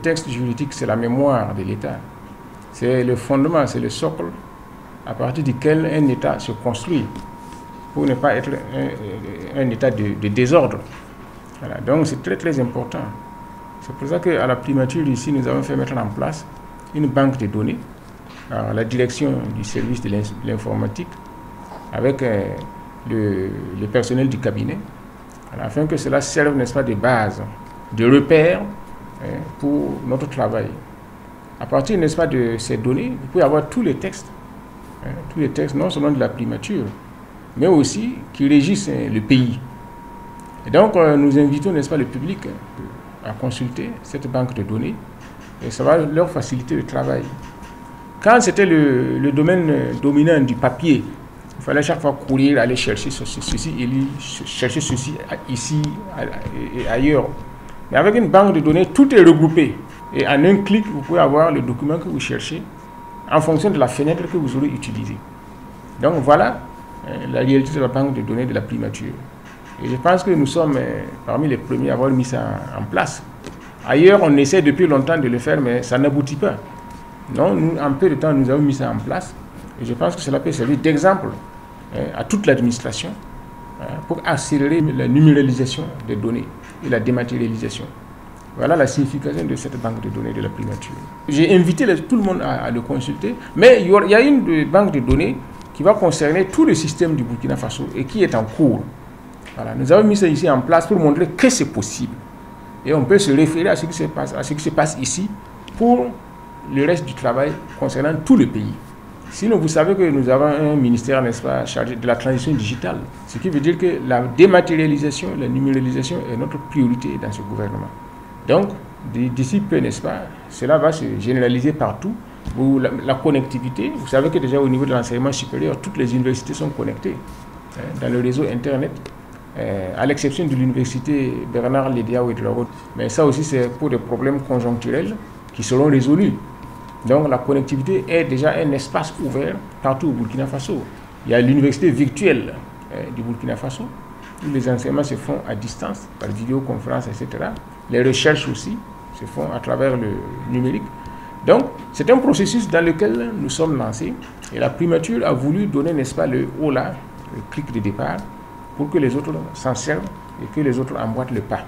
texte juridique, c'est la mémoire de l'État. C'est le fondement, c'est le socle à partir duquel un État se construit pour ne pas être un État de désordre. Voilà. Donc c'est très très important. C'est pour ça qu'à la primature ici, nous avons fait mettre en place une banque de données, à la direction du service de l'informatique, avec le personnel du cabinet, afin que cela serve, n'est-ce pas, de base, de repère pour notre travail. À partir, n'est-ce pas, de ces données, vous pouvez avoir tous les textes non seulement de la primature, mais aussi qui régissent le pays. Et donc, nous invitons, n'est-ce pas, le public à consulter cette banque de données, et ça va leur faciliter le travail. Quand c'était le domaine dominant du papier, il fallait chaque fois courir, aller chercher ceci, chercher ceci ici et ailleurs. Mais avec une banque de données, tout est regroupé. Et en un clic, vous pouvez avoir le document que vous cherchez en fonction de la fenêtre que vous aurez utilisée. Donc voilà la réalité de la banque de données de la primature. Et je pense que nous sommes parmi les premiers à avoir mis ça en place. Ailleurs, on essaie depuis longtemps de le faire, mais ça n'aboutit pas. Non, nous, en peu de temps, nous avons mis ça en place. Et je pense que cela peut servir d'exemple à toute l'administration pour accélérer la numéralisation des données et la dématérialisation. Voilà la signification de cette banque de données de la primature. J'ai invité tout le monde à le consulter, mais il y a une banque de données qui va concerner tout le système du Burkina Faso et qui est en cours. Voilà, nous avons mis ça ici en place pour montrer que c'est possible. Et on peut se référer à ce qui se passe ici pour le reste du travail concernant tout le pays. Sinon, vous savez que nous avons un ministère, n'est-ce pas, chargé de la transition digitale. Ce qui veut dire que la dématérialisation, la numéralisation est notre priorité dans ce gouvernement. Donc, d'ici peu, n'est-ce pas, cela va se généraliser partout. La connectivité, vous savez que déjà au niveau de l'enseignement supérieur, toutes les universités sont connectées dans le réseau Internet, à l'exception de l'université Bernard Lédia Ouedraogo. Mais ça aussi, c'est pour des problèmes conjoncturels qui seront résolus. Donc la connectivité est déjà un espace ouvert partout au Burkina Faso. Il y a l'université virtuelle du Burkina Faso, où les enseignements se font à distance, par vidéoconférence, etc. Les recherches aussi se font à travers le numérique. Donc c'est un processus dans lequel nous sommes lancés. Et la primature a voulu donner, n'est-ce pas, le haut là, le clic de départ, pour que les autres s'en servent et que les autres emboîtent le pas.